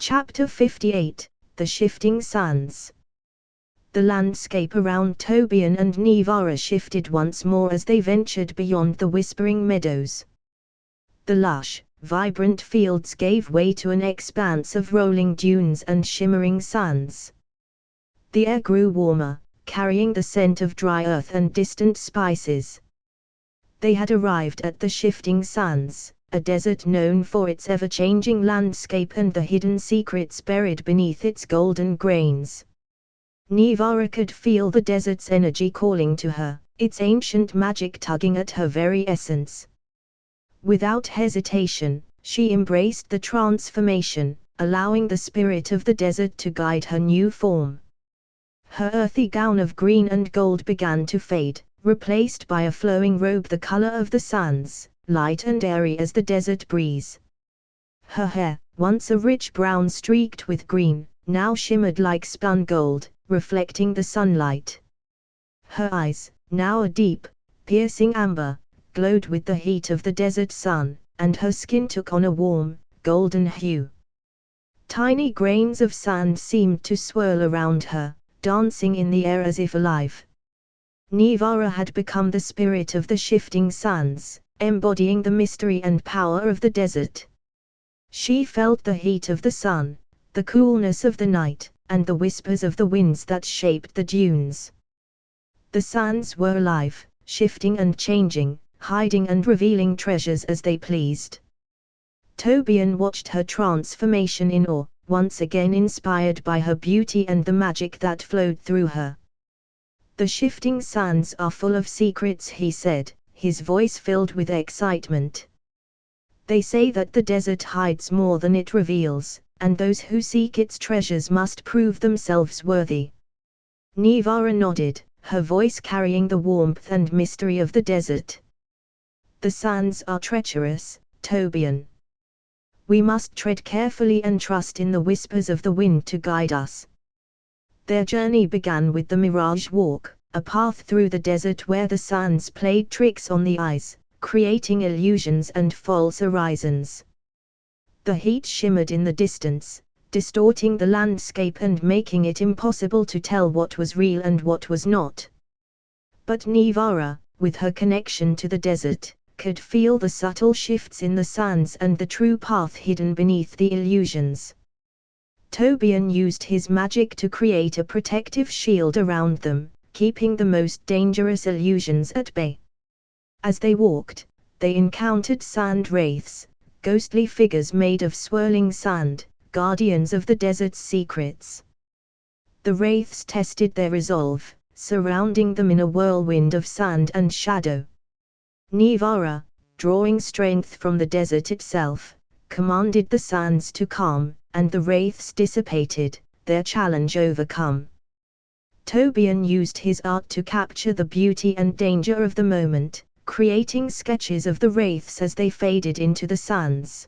Chapter 58, The Shifting Sands. The landscape around Tobian and Nivara shifted once more as they ventured beyond the whispering meadows. The lush, vibrant fields gave way to an expanse of rolling dunes and shimmering sands. The air grew warmer, carrying the scent of dry earth and distant spices. They had arrived at the Shifting Sands, a desert known for its ever-changing landscape and the hidden secrets buried beneath its golden grains. Nivara could feel the desert's energy calling to her, its ancient magic tugging at her very essence. Without hesitation, she embraced the transformation, allowing the spirit of the desert to guide her new form. Her earthy gown of green and gold began to fade, replaced by a flowing robe the color of the sands, light and airy as the desert breeze. Her hair, once a rich brown streaked with green, now shimmered like spun gold, reflecting the sunlight. Her eyes, now a deep, piercing amber, glowed with the heat of the desert sun, and her skin took on a warm, golden hue. Tiny grains of sand seemed to swirl around her, dancing in the air as if alive. Nivara had become the spirit of the Shifting Sands, embodying the mystery and power of the desert. She felt the heat of the sun, the coolness of the night, and the whispers of the winds that shaped the dunes. The sands were alive, shifting and changing, hiding and revealing treasures as they pleased. Tobian watched her transformation in awe, once again inspired by her beauty and the magic that flowed through her. "The Shifting Sands are full of secrets," he said, his voice filled with excitement. "They say that the desert hides more than it reveals, and those who seek its treasures must prove themselves worthy." Nivara nodded, her voice carrying the warmth and mystery of the desert. "The sands are treacherous, Tobian. We must tread carefully and trust in the whispers of the wind to guide us." Their journey began with the Mirage Walk, a path through the desert where the sands played tricks on the eyes, creating illusions and false horizons. The heat shimmered in the distance, distorting the landscape and making it impossible to tell what was real and what was not. But Nivara, with her connection to the desert, could feel the subtle shifts in the sands and the true path hidden beneath the illusions. Tobian used his magic to create a protective shield around them, keeping the most dangerous illusions at bay. As they walked, they encountered sand wraiths, ghostly figures made of swirling sand, guardians of the desert's secrets. The wraiths tested their resolve, surrounding them in a whirlwind of sand and shadow. Nivara, drawing strength from the desert itself, commanded the sands to calm, and the wraiths dissipated, their challenge overcome. Tobian used his art to capture the beauty and danger of the moment, creating sketches of the wraiths as they faded into the sands.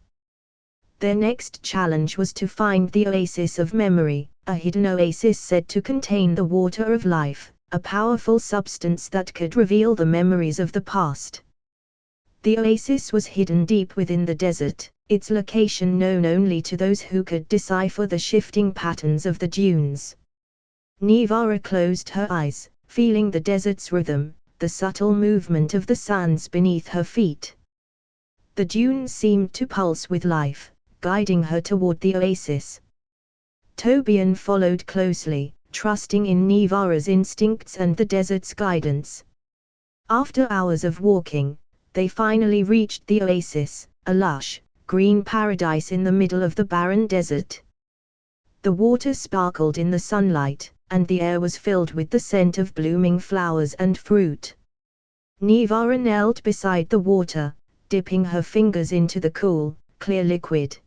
Their next challenge was to find the Oasis of Memory, a hidden oasis said to contain the water of life, a powerful substance that could reveal the memories of the past. The oasis was hidden deep within the desert, its location known only to those who could decipher the shifting patterns of the dunes. Nivara closed her eyes, feeling the desert's rhythm, the subtle movement of the sands beneath her feet. The dunes seemed to pulse with life, guiding her toward the oasis. Tobian followed closely, trusting in Nivara's instincts and the desert's guidance. After hours of walking, they finally reached the oasis, a lush, green paradise in the middle of the barren desert. The water sparkled in the sunlight, and the air was filled with the scent of blooming flowers and fruit. Nivara knelt beside the water, dipping her fingers into the cool, clear liquid.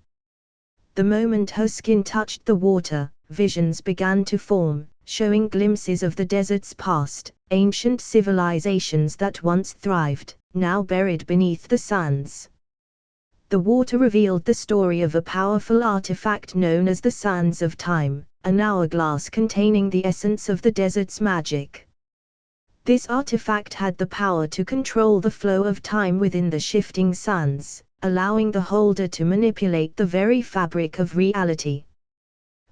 The moment her skin touched the water, visions began to form, showing glimpses of the desert's past, ancient civilizations that once thrived, now buried beneath the sands. The water revealed the story of a powerful artifact known as the Sands of Time, an hourglass containing the essence of the desert's magic. This artifact had the power to control the flow of time within the shifting sands, allowing the holder to manipulate the very fabric of reality.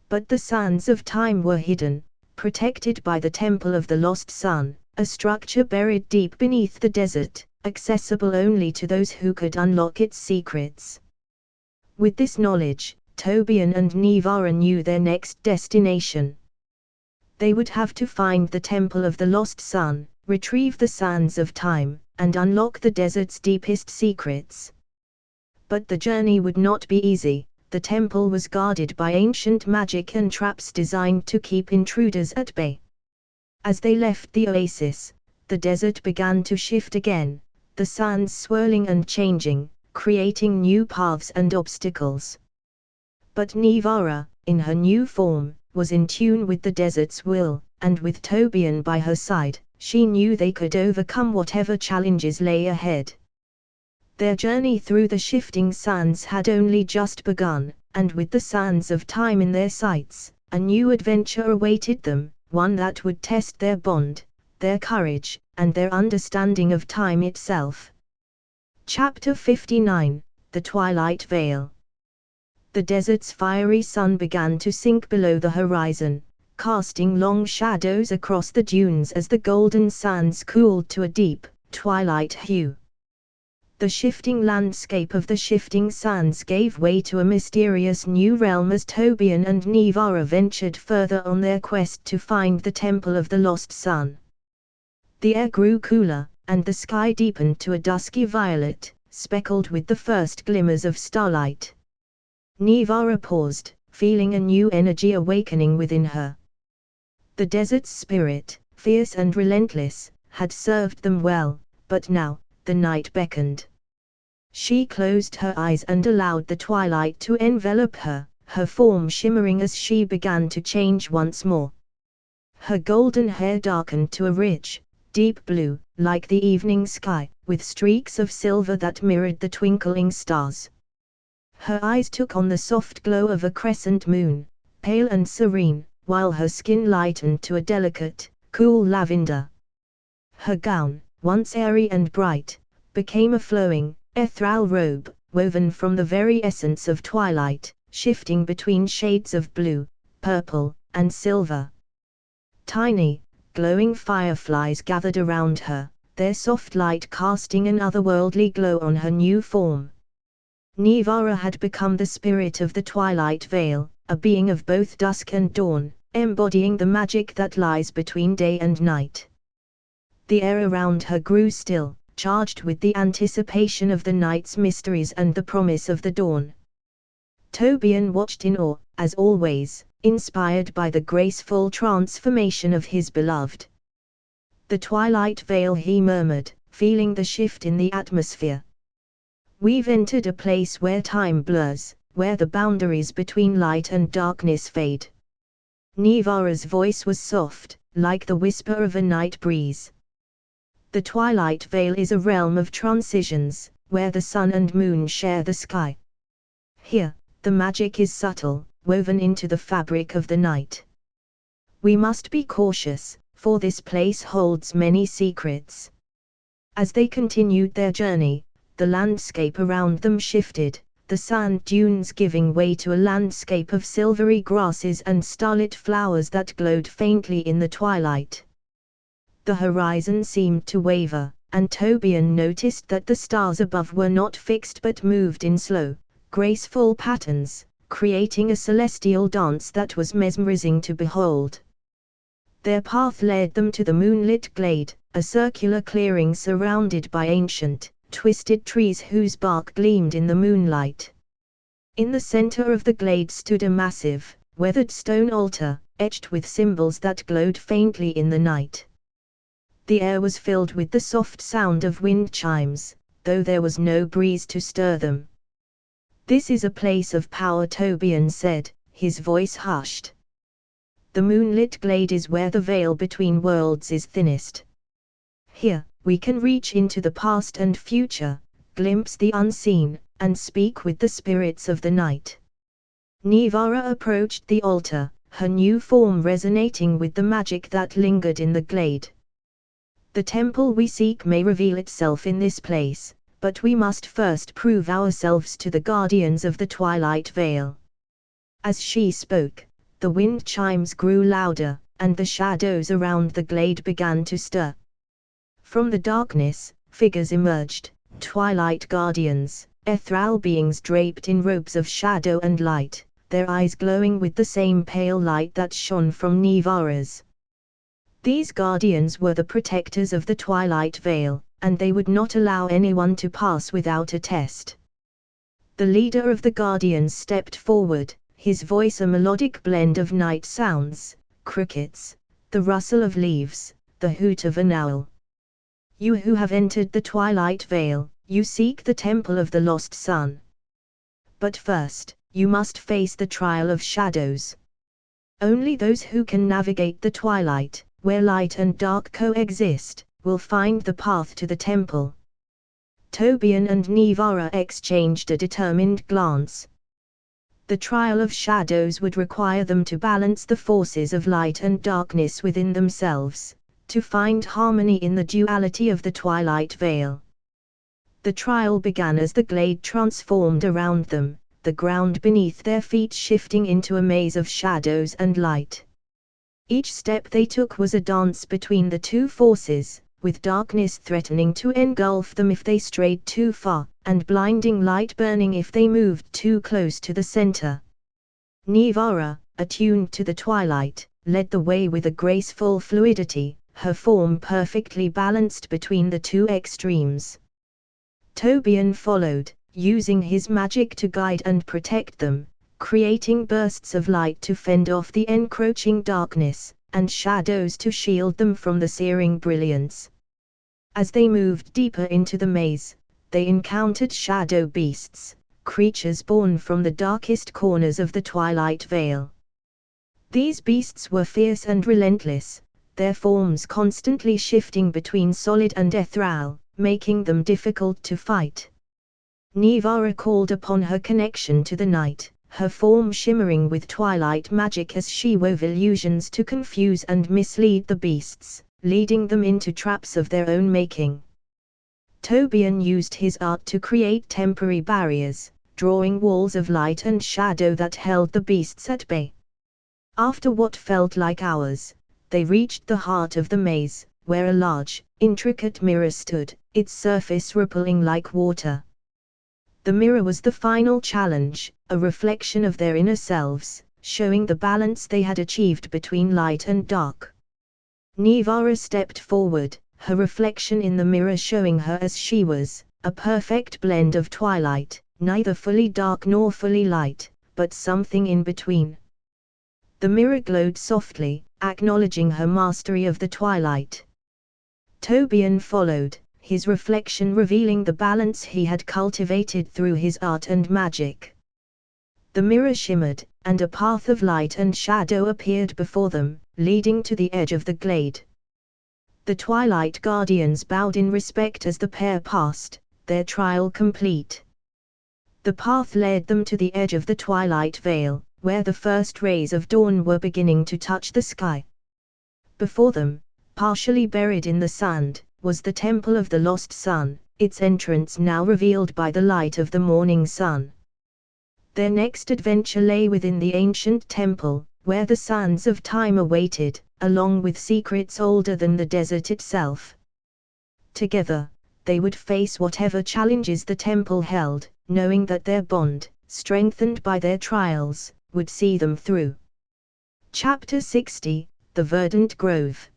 But the sands of time were hidden, protected by the Temple of the Lost Sun, a structure buried deep beneath the desert, accessible only to those who could unlock its secrets. With this knowledge, Tobian and Nivara knew their next destination. They would have to find the Temple of the Lost Sun, retrieve the sands of time, and unlock the desert's deepest secrets. But the journey would not be easy. The temple was guarded by ancient magic and traps designed to keep intruders at bay. As they left the oasis, the desert began to shift again, the sands swirling and changing, creating new paths and obstacles. But Nivara, in her new form, was in tune with the desert's will, and with Tobian by her side, she knew they could overcome whatever challenges lay ahead. Their journey through the shifting sands had only just begun, and with the sands of time in their sights, a new adventure awaited them, one that would test their bond, their courage, and their understanding of time itself. Chapter 59, The Twilight Veil. The desert's fiery sun began to sink below the horizon, casting long shadows across the dunes as the golden sands cooled to a deep, twilight hue. The shifting landscape of the shifting sands gave way to a mysterious new realm as Tobian and Nivara ventured further on their quest to find the Temple of the Lost Sun. The air grew cooler, and the sky deepened to a dusky violet, speckled with the first glimmers of starlight. Nivara paused, feeling a new energy awakening within her. The desert's spirit, fierce and relentless, had served them well, but now, the night beckoned. She closed her eyes and allowed the twilight to envelop her, her form shimmering as she began to change once more. Her golden hair darkened to a rich, deep blue, like the evening sky, with streaks of silver that mirrored the twinkling stars. Her eyes took on the soft glow of a crescent moon, pale and serene, while her skin lightened to a delicate, cool lavender. Her gown, once airy and bright, became a flowing, ethereal robe, woven from the very essence of twilight, shifting between shades of blue, purple, and silver. Tiny, glowing fireflies gathered around her, their soft light casting an otherworldly glow on her new form. Nivara had become the spirit of the Twilight Veil, a being of both dusk and dawn, embodying the magic that lies between day and night. The air around her grew still, charged with the anticipation of the night's mysteries and the promise of the dawn. Tobian watched in awe, as always, inspired by the graceful transformation of his beloved. "The Twilight Veil," he murmured, feeling the shift in the atmosphere. "We've entered a place where time blurs, where the boundaries between light and darkness fade." Nivara's voice was soft, like the whisper of a night breeze. "The Twilight Veil is a realm of transitions, where the sun and moon share the sky. Here, the magic is subtle, woven into the fabric of the night. We must be cautious, for this place holds many secrets." As they continued their journey, the landscape around them shifted, the sand dunes giving way to a landscape of silvery grasses and starlit flowers that glowed faintly in the twilight. The horizon seemed to waver, and Tobian noticed that the stars above were not fixed but moved in slow, graceful patterns, creating a celestial dance that was mesmerizing to behold. Their path led them to the moonlit glade, a circular clearing surrounded by ancient, twisted trees whose bark gleamed in the moonlight. In the center of the glade stood a massive, weathered stone altar, etched with symbols that glowed faintly in the night. The air was filled with the soft sound of wind chimes, though there was no breeze to stir them. "This is a place of power," Tobian said, his voice hushed. "The moonlit glade is where the veil between worlds is thinnest. Here, we can reach into the past and future, glimpse the unseen, and speak with the spirits of the night." Nivara approached the altar, her new form resonating with the magic that lingered in the glade. "The temple we seek may reveal itself in this place, but we must first prove ourselves to the guardians of the Twilight Veil." As she spoke, The wind chimes grew louder, and the shadows around the glade began to stir. From the darkness, figures emerged, twilight guardians, ethereal beings draped in robes of shadow and light, their eyes glowing with the same pale light that shone from Nivara's. These guardians were the protectors of the Twilight Veil, and they would not allow anyone to pass without a test. The leader of the guardians stepped forward, his voice a melodic blend of night sounds, crickets, the rustle of leaves, the hoot of an owl. You who have entered the Twilight Veil, you seek the Temple of the Lost Sun. But first, you must face the trial of shadows. Only those who can navigate the twilight, where light and dark coexist, will find the path to the temple. Tobian and Nivara exchanged a determined glance. The trial of shadows would require them to balance the forces of light and darkness within themselves, to find harmony in the duality of the Twilight Veil. The trial began as the glade transformed around them, the ground beneath their feet shifting into a maze of shadows and light. Each step they took was a dance between the two forces, with darkness threatening to engulf them if they strayed too far, and blinding light burning if they moved too close to the center. Nivara, attuned to the twilight, led the way with a graceful fluidity, her form perfectly balanced between the two extremes. Tobian followed, using his magic to guide and protect them, creating bursts of light to fend off the encroaching darkness, and shadows to shield them from the searing brilliance. As they moved deeper into the maze, they encountered shadow beasts, creatures born from the darkest corners of the Twilight Veil. These beasts were fierce and relentless, their forms constantly shifting between solid and ethereal, making them difficult to fight. Nivara called upon her connection to the night, her form shimmering with twilight magic as she wove illusions to confuse and mislead the beasts, leading them into traps of their own making. Tobian used his art to create temporary barriers, drawing walls of light and shadow that held the beasts at bay. After what felt like hours, they reached the heart of the maze, where a large, intricate mirror stood, its surface rippling like water. The mirror was the final challenge, a reflection of their inner selves, showing the balance they had achieved between light and dark. Nivara stepped forward, her reflection in the mirror showing her as she was, a perfect blend of twilight, neither fully dark nor fully light, but something in between. The mirror glowed softly, acknowledging her mastery of the twilight. Tobian followed, his reflection revealing the balance he had cultivated through his art and magic. The mirror shimmered, and a path of light and shadow appeared before them, leading to the edge of the glade. The Twilight Guardians bowed in respect as the pair passed, their trial complete. The path led them to the edge of the Twilight Veil, where the first rays of dawn were beginning to touch the sky. Before them, partially buried in the sand, was the Temple of the Lost Sun, its entrance now revealed by the light of the morning sun. Their next adventure lay within the ancient temple, where the sands of time awaited, along with secrets older than the desert itself. Together, they would face whatever challenges the temple held, knowing that their bond, strengthened by their trials, would see them through. Chapter 60, The Verdant Grove.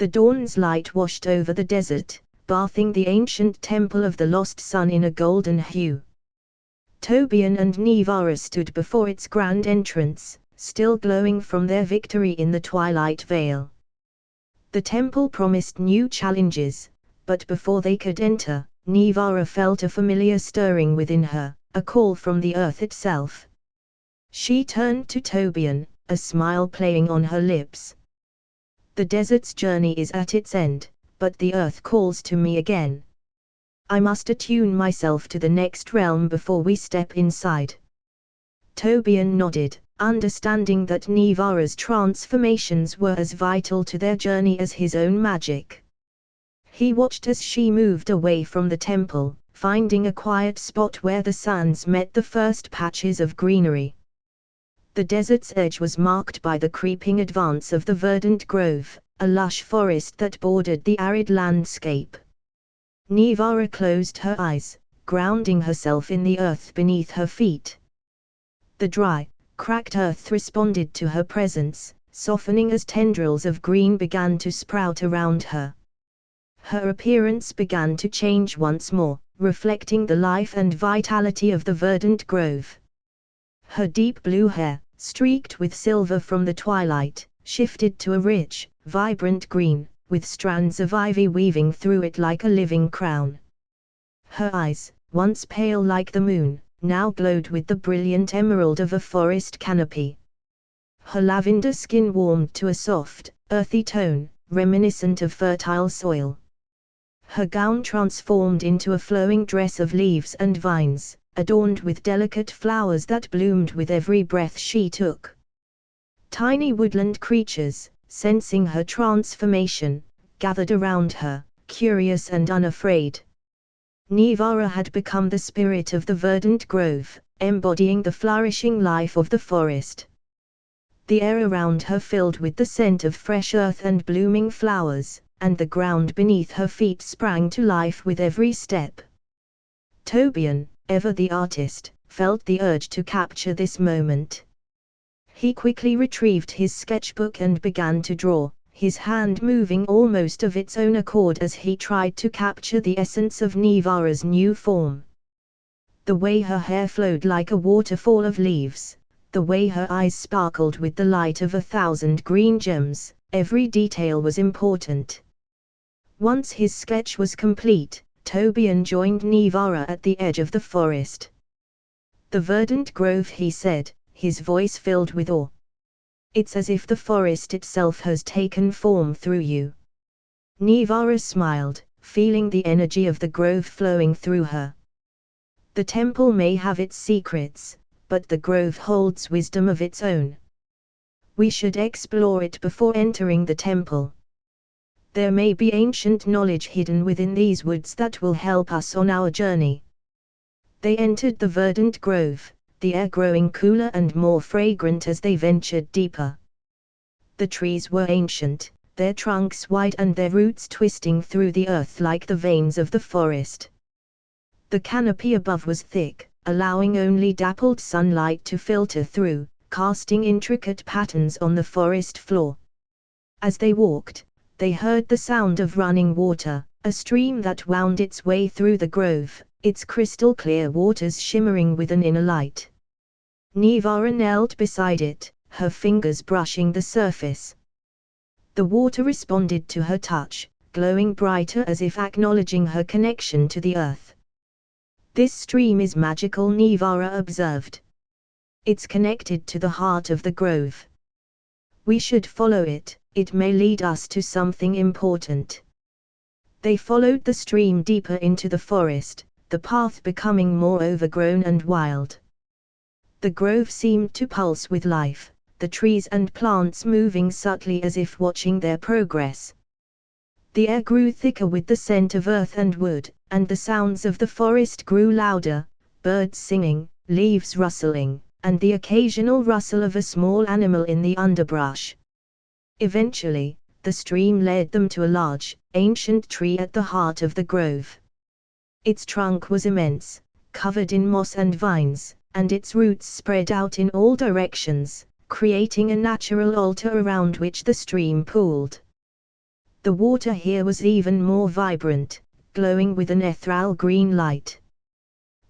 The dawn's light washed over the desert, bathing the ancient temple of the lost sun in a golden hue. Tobian and Nivara stood before its grand entrance, still glowing from their victory in the Twilight Veil. The temple promised new challenges, but before they could enter, Nivara felt a familiar stirring within her, a call from the earth itself. She turned to Tobian, a smile playing on her lips. The desert's journey is at its end, but the earth calls to me again. I must attune myself to the next realm before we step inside. Tobian nodded, understanding that Nivara's transformations were as vital to their journey as his own magic. He watched as she moved away from the temple, finding a quiet spot where the sands met the first patches of greenery. The desert's edge was marked by the creeping advance of the verdant grove, a lush forest that bordered the arid landscape. Nivara closed her eyes, grounding herself in the earth beneath her feet. The dry, cracked earth responded to her presence, softening as tendrils of green began to sprout around her. Her appearance began to change once more, reflecting the life and vitality of the verdant grove. Her deep blue hair, streaked with silver from the twilight, shifted to a rich, vibrant green, with strands of ivy weaving through it like a living crown. Her eyes, once pale like the moon, now glowed with the brilliant emerald of a forest canopy. Her lavender skin warmed to a soft, earthy tone, reminiscent of fertile soil. Her gown transformed into a flowing dress of leaves and vines, adorned with delicate flowers that bloomed with every breath she took. Tiny woodland creatures, sensing her transformation, gathered around her, curious and unafraid. Nivara had become the spirit of the verdant grove, embodying the flourishing life of the forest. The air around her filled with the scent of fresh earth and blooming flowers, and the ground beneath her feet sprang to life with every step. Tobian, ever the artist, felt the urge to capture this moment. He quickly retrieved his sketchbook and began to draw, his hand moving almost of its own accord as he tried to capture the essence of Nivara's new form. The way her hair flowed like a waterfall of leaves, the way her eyes sparkled with the light of 1,000 green gems, every detail was important. Once his sketch was complete, Tobian joined Nivara at the edge of the forest. "The verdant grove," he said, his voice filled with awe. "It's as if the forest itself has taken form through you." Nivara smiled, feeling the energy of the grove flowing through her. "The temple may have its secrets, but the grove holds wisdom of its own. We should explore it before entering the temple. There may be ancient knowledge hidden within these woods that will help us on our journey." They entered the verdant grove, the air growing cooler and more fragrant as they ventured deeper. The trees were ancient, their trunks wide and their roots twisting through the earth like the veins of the forest. The canopy above was thick, allowing only dappled sunlight to filter through, casting intricate patterns on the forest floor. As they walked, they heard the sound of running water, a stream that wound its way through the grove, its crystal clear waters shimmering with an inner light. Nivara knelt beside it, her fingers brushing the surface. The water responded to her touch, glowing brighter as if acknowledging her connection to the earth. "This stream is magical," Nivara observed. "It's connected to the heart of the grove. We should follow it, it may lead us to something important." They followed the stream deeper into the forest, the path becoming more overgrown and wild. The grove seemed to pulse with life, the trees and plants moving subtly as if watching their progress. The air grew thicker with the scent of earth and wood, and the sounds of the forest grew louder, birds singing, leaves rustling, and the occasional rustle of a small animal in the underbrush. Eventually, the stream led them to a large, ancient tree at the heart of the grove. Its trunk was immense, covered in moss and vines, and its roots spread out in all directions, creating a natural altar around which the stream pooled. The water here was even more vibrant, glowing with an ethereal green light.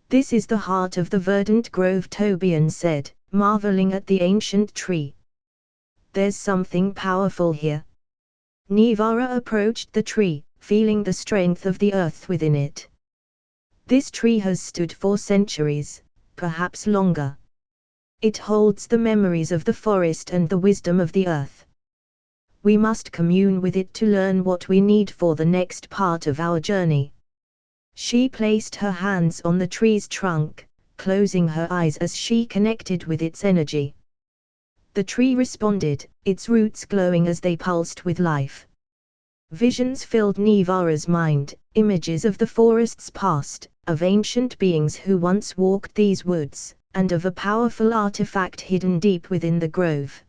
"This is the heart of the verdant grove," Tobian said, marveling at the ancient tree. "There's something powerful here." Nivara approached the tree, feeling the strength of the earth within it. "This tree has stood for centuries, perhaps longer. It holds the memories of the forest and the wisdom of the earth. We must commune with it to learn what we need for the next part of our journey." She placed her hands on the tree's trunk, closing her eyes as she connected with its energy. The tree responded, its roots glowing as they pulsed with life. Visions filled Nivara's mind, images of the forest's past, of ancient beings who once walked these woods, and of a powerful artifact hidden deep within the grove.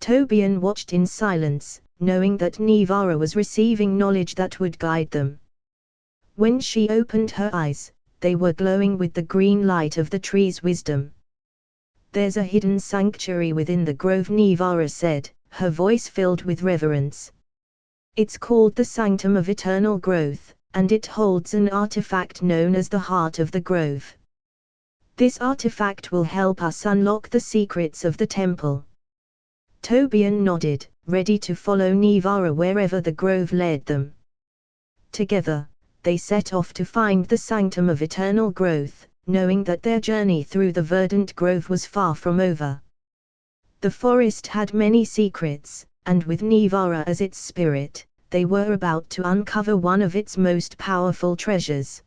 Tobian watched in silence, knowing that Nivara was receiving knowledge that would guide them. When she opened her eyes, they were glowing with the green light of the tree's wisdom. "There's a hidden sanctuary within the grove," Nivara said, her voice filled with reverence. "It's called the Sanctum of Eternal Growth, and it holds an artifact known as the Heart of the Grove. This artifact will help us unlock the secrets of the temple." Tobian nodded, ready to follow Nivara wherever the grove led them. Together, they set off to find the Sanctum of Eternal Growth, knowing that their journey through the verdant grove was far from over. The forest had many secrets, and with Nivara as its spirit, they were about to uncover one of its most powerful treasures.